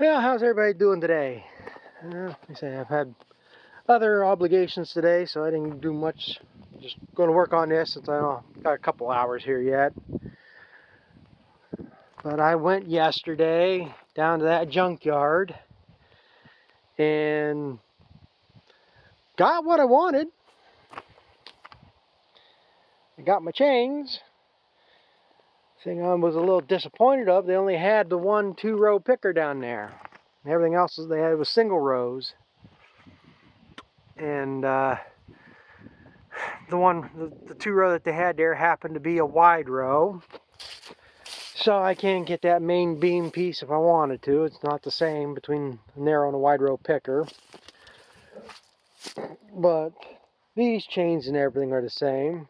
Well, how's everybody doing today? Like I say, I've had other obligations today, so I didn't do much. Just going to work on this since I got a couple hours here yet. But I went yesterday down to that junkyard and got what I wanted. I got my chains. Thing I was a little disappointed of, they only had the 1 2-row picker down there. Everything else they had was single rows. And the 2-row that they had there happened to be a wide row. So I can get that main beam piece if I wanted to. It's not the same between a narrow and a wide row picker. But these chains and everything are the same.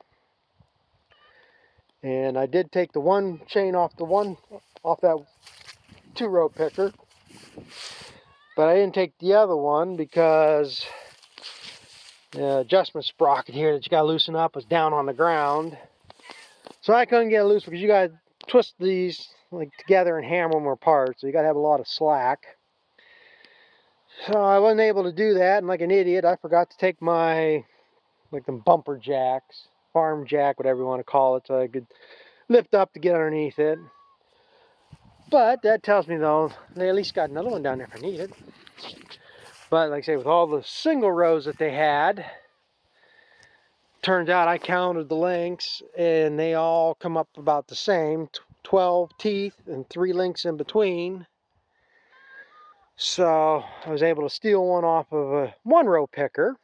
And I did take the one chain off that 2-row picker. But I didn't take the other one because the adjustment sprocket here that you gotta loosen up was down on the ground. So I couldn't get it loose because you gotta twist these like together and hammer them apart. So you gotta have a lot of slack. So I wasn't able to do that, and like an idiot, I forgot to take my them bumper jacks, farm jack, whatever you want to call it, so I could lift up to get underneath it. But that tells me though, they at least got another one down there if I need it. But like I say, with all the single rows that they had, turns out I counted the links and they all come up about the same, 12 teeth and 3 links in between. So I was able to steal one off of a 1-row picker.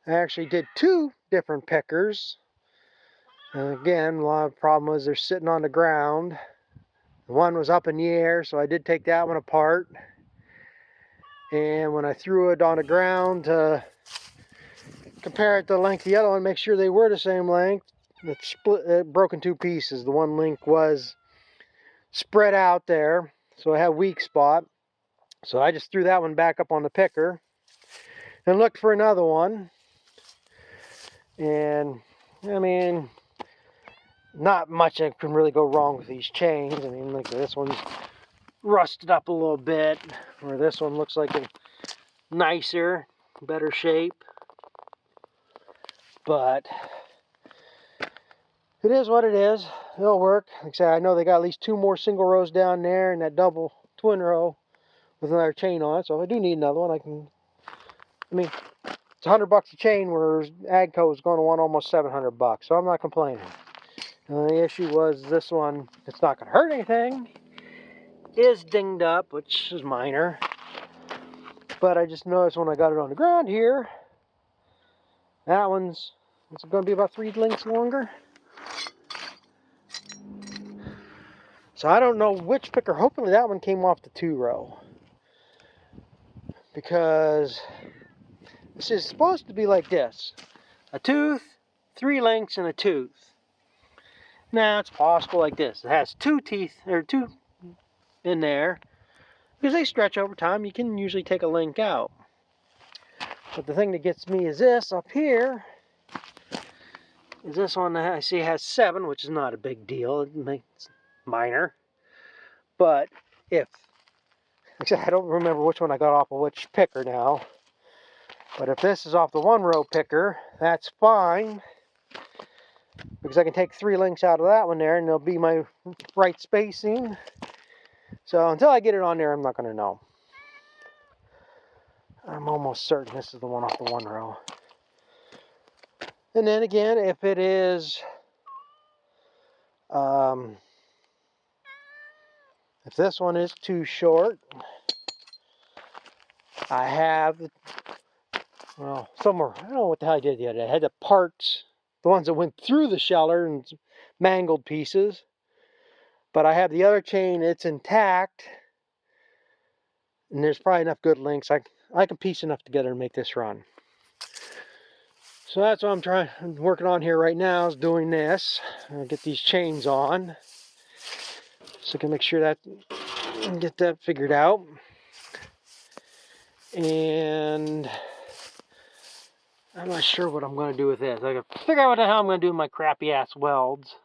I actually did 2 different pickers. And again, a lot of the problem was they're sitting on the ground. One was up in the air, so I did take that one apart. And when I threw it on the ground to compare it to the length of the other one, make sure they were the same length, it broke in 2 pieces. The one link was spread out there, so I had a weak spot. So I just threw that one back up on the picker and looked for another one. And I mean, not much that can really go wrong with these chains. I mean, like this one's rusted up a little bit, or this one looks like a nicer, better shape. But it is what it is. It'll work. Like I said, I know they got at least 2 more single rows down there and that double twin row with another chain on it. So if I do need another one, I mean, it's $100 a chain, whereas Agco is going to want almost $700. So I'm not complaining. The issue was this one, it's not going to hurt anything, is dinged up, which is minor. But I just noticed when I got it on the ground here, that one's, it's going to be about 3 links longer. So I don't know which picker. Hopefully that one came off the 2-row. Because this is supposed to be like this. A tooth, 3 links, and a tooth. Now it's possible like this. It has 2 teeth, or 2 in there. Because they stretch over time, you can usually take a link out. But the thing that gets me is this up here. Is this one that I see has 7, which is not a big deal. It's minor. But if, I don't remember which one I got off of which picker now. But if this is off the 1-row picker, that's fine. Because I can take 3 links out of that one there and they'll be my right spacing. So until I get it on there, I'm not going to know. I'm almost certain this is the one off the 1-row. And then again, if it is, if this one is too short, I have, well, somewhere, I don't know what the hell I did the other day. I had the parts, the ones that went through the sheller and mangled pieces. But I have the other chain, it's intact. And there's probably enough good links. I can piece enough together to make this run. So that's what I'm working on here right now, is doing this. I'll get these chains on. So I can make sure that, and get that figured out. And I'm not sure what I'm going to do with this. I got to figure out what the hell I'm going to do with my crappy ass welds.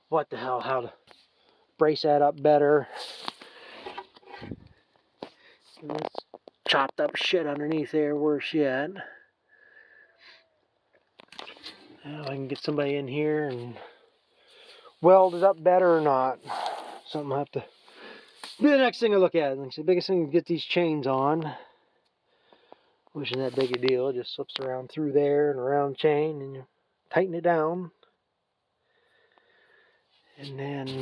what the hell, how to brace that up better. It's chopped up shit underneath there, worse yet. Now I can get somebody in here and weld it up better or not. Something I'll have to be the next thing I look at. Like the biggest thing is get these chains on. Which isn't that big a deal. It just slips around through there and around the chain and you tighten it down. And then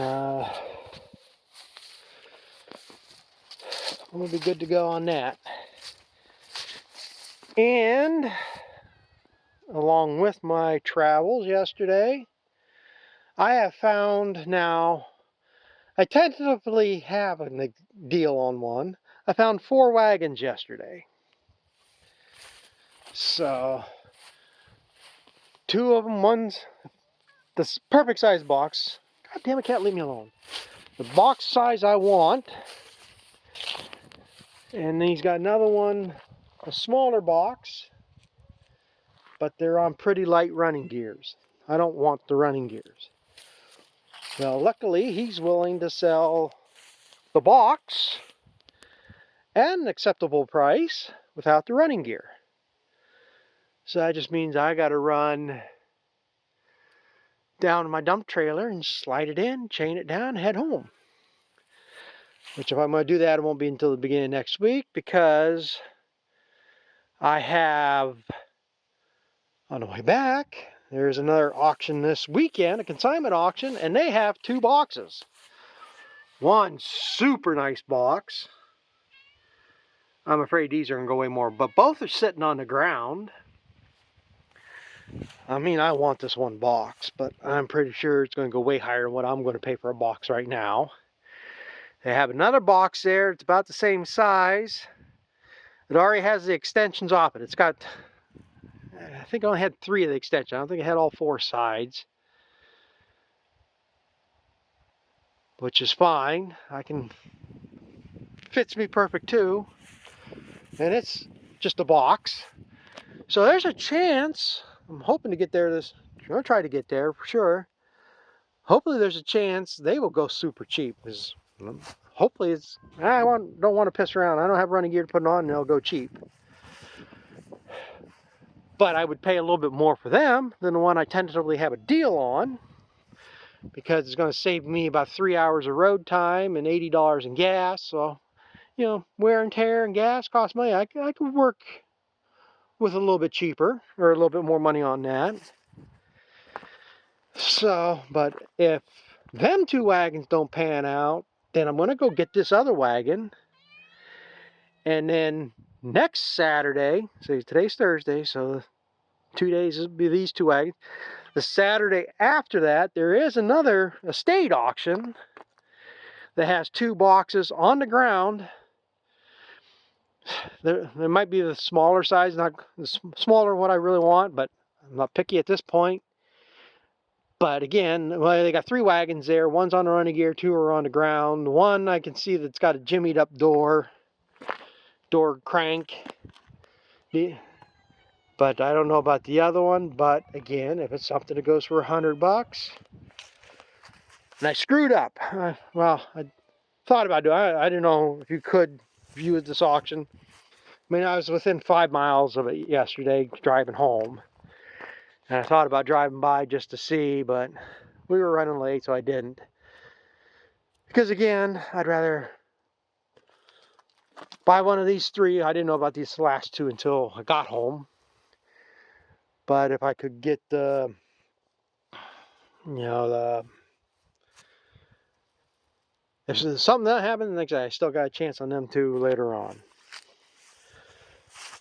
we'll be good to go on that. And along with my travels yesterday, I have found now, I tentatively have a deal on one. I found 4 wagons yesterday. So, 2 of them, one's the perfect size box. God damn it, can't leave me alone. The box size I want. And then he's got another one, a smaller box, but they're on pretty light running gears. I don't want the running gears. Well, luckily, he's willing to sell the box at an acceptable price without the running gear. So that just means I got to run down to my dump trailer and slide it in, chain it down, and head home. Which if I'm going to do that, it won't be until the beginning of next week because I have, on the way back, there's another auction this weekend, a consignment auction, and they have 2 boxes. One super nice box. I'm afraid these are going to go way more, but both are sitting on the ground. I mean, I want this one box, but I'm pretty sure it's going to go way higher than what I'm going to pay for a box right now. They have another box there. It's about the same size. It already has the extensions off it. It's got, I think I only had 3 of the extensions. I don't think it had all 4 sides. Which is fine. Fits me perfect too. And it's just a box. So there's a chance. I'm hoping to get there I'm going to try to get there for sure. Hopefully there's a chance they will go super cheap. Because hopefully I don't want to piss around. I don't have running gear to put it on and they'll go cheap. But I would pay a little bit more for them than the one I tentatively have a deal on. Because it's going to save me about 3 hours of road time and $80 in gas. So, you know, wear and tear and gas costs money. I could work with a little bit cheaper or a little bit more money on that. So, but if them 2 wagons don't pan out, then I'm going to go get this other wagon. And then next Saturday, so today's Thursday, so 2 days will be these 2 wagons. The Saturday after that, there is another estate auction that has 2 boxes on the ground. There might be the smaller size, not the smaller what I really want, but I'm not picky at this point. But again, well, they got 3 wagons there. One's on the running gear, 2 are on the ground. One I can see that's got a jimmied up door crank. But I don't know about the other one. But again, if it's something that goes for $100, and I screwed up. Well, I thought about doing it. I didn't know if you could view this auction. I mean, I was within 5 miles of it yesterday driving home. And I thought about driving by just to see, but we were running late, so I didn't. Because again, I'd rather buy one of these 3. I didn't know about these last 2 until I got home. But if I could get if there's something that happens, next day I still got a chance on them 2 later on.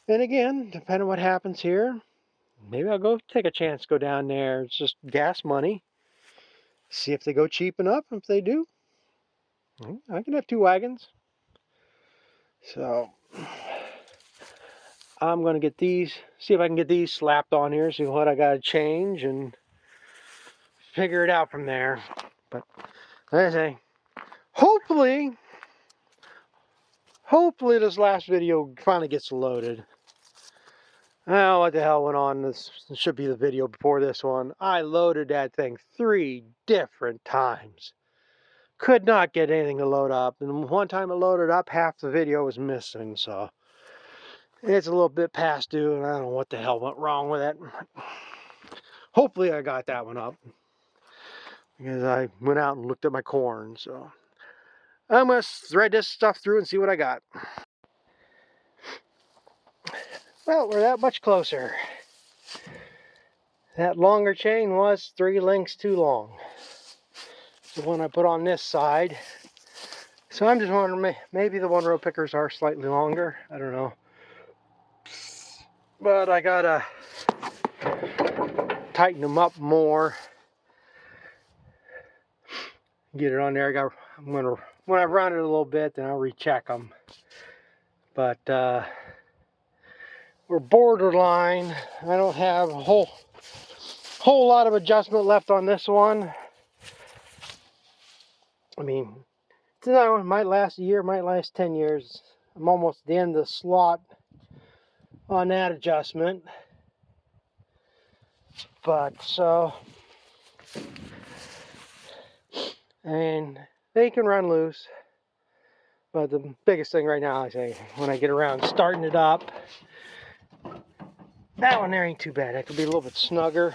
And again, depending on what happens here, maybe I'll go take a chance, go down there. It's just gas money. See if they go cheap enough. If they do, I can have 2 wagons. So I'm going to get these, see if I can get these slapped on here, see what I got to change, and figure it out from there. But like I say, hopefully this last video finally gets loaded. Oh, what the hell went on? This should be the video before this one. I loaded that thing 3 different times. Could not get anything to load up. And one time it loaded up, half the video was missing. So it's a little bit past due, and I don't know what the hell went wrong with it. Hopefully I got that one up, because I went out and looked at my corn. So I'm going to thread this stuff through and see what I got. Well, we're that much closer. That longer chain was 3 links too long. The one I put on this side. So I'm just wondering, maybe the 1-row pickers are slightly longer. I don't know. But I gotta tighten them up more. Get it on there. When I run it a little bit, then I'll recheck them. But we're borderline. I don't have a whole lot of adjustment left on this one. I mean, it might last a year, might last 10 years. I'm almost at the end of the slot on that adjustment. But so, I mean, they can run loose. But the biggest thing right now, I say, when I get around starting it up, that one there ain't too bad. That could be a little bit snugger.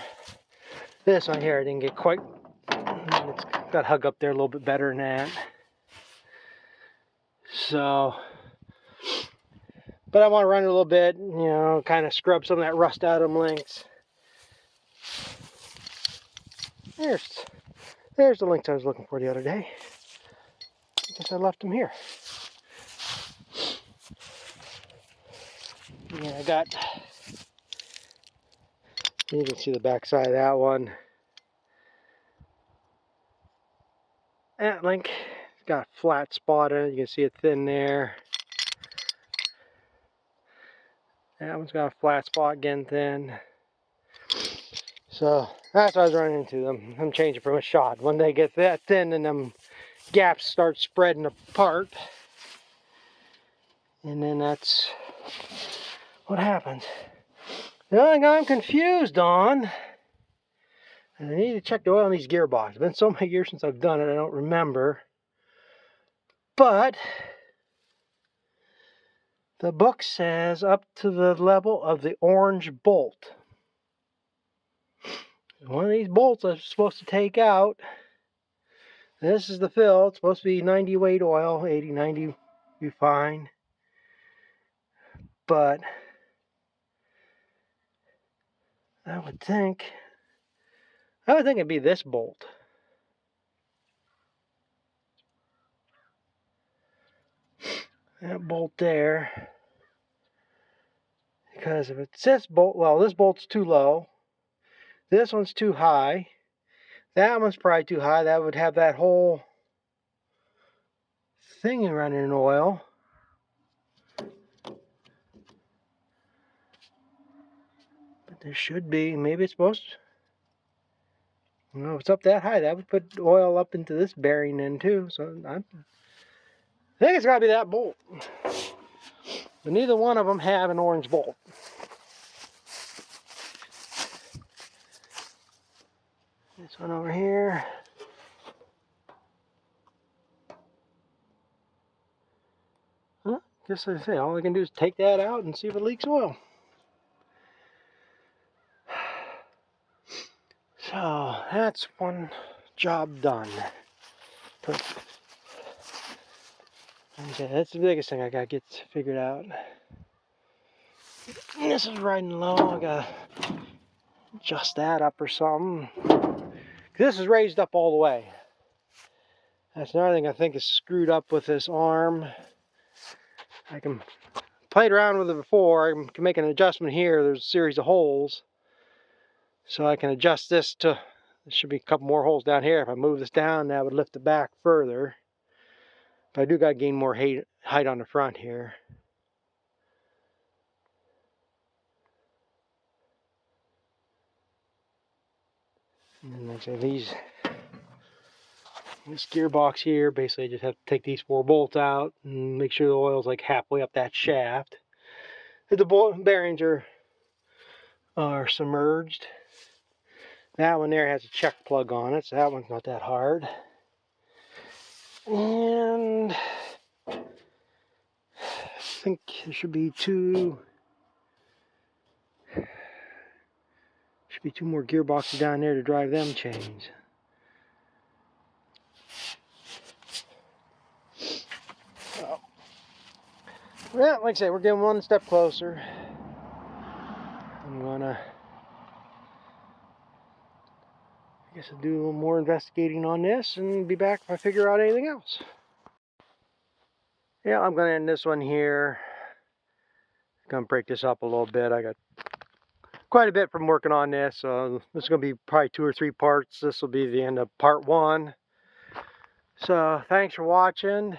This one here, I didn't get quite, it's got hug up there a little bit better than that. So, but I want to run it a little bit, you know, kind of scrub some of that rust out of them links. There's the links I was looking for the other day. I guess I left them here. Yeah, I got, you can see the back side of that one. That link, it's got a flat spot in it. You can see it thin there. That one's got a flat spot again, thin. So that's what I was running into them. I'm changing from a shot. When they get that thin and them gaps start spreading apart, and then that's what happens. The only thing I'm confused on, and I need to check the oil in these gearboxes. It's been so many years since I've done it, I don't remember. But the book says up to the level of the orange bolt. One of these bolts I'm supposed to take out. This is the fill. It's supposed to be 90 weight oil, 80, 90 be fine. But I would think it'd be this bolt. That bolt there. Because if it's this bolt, well, this bolt's too low. This one's too high. That one's probably too high. That would have that whole thing running in oil. But there should be, maybe it's supposed to. You know, if it's up that high, that would put oil up into this bearing then too. So I think it's got to be that bolt. But neither one of them have an orange bolt. This one over here. Huh? Guess I say all I can do is take that out and see if it leaks oil. So that's one job done. But okay, that's the biggest thing I gotta get figured out. And this is riding low. I gotta adjust that up or something. This is raised up all the way. That's another thing I think is screwed up with this arm. I can played around with it before. I can make an adjustment here. There's a series of holes. So I can adjust this to, there should be a couple more holes down here. If I move this down, that would lift it back further. But I do got to gain more height on the front here. And then like I say, this gearbox here, basically I just have to take these 4 bolts out and make sure the oil's like halfway up that shaft. The bearings are are submerged. That one there has a check plug on it, so that one's not that hard. And I think there should be two more gearboxes down there to drive them chains. So, well, like I say, we're getting one step closer. I'm gonna, I guess I'll do a little more investigating on this and be back if I figure out anything else. Yeah, I'm gonna end this one here. Gonna break this up a little bit. I got quite a bit from working on this, so this is gonna be probably 2 or 3 parts. This will be the end of part 1. So thanks for watching.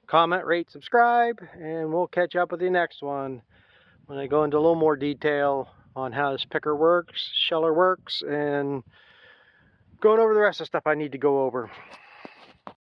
Comment, rate, subscribe, and we'll catch up with the next one when I go into a little more detail on how this picker works, sheller works, and going over the rest of the stuff I need to go over.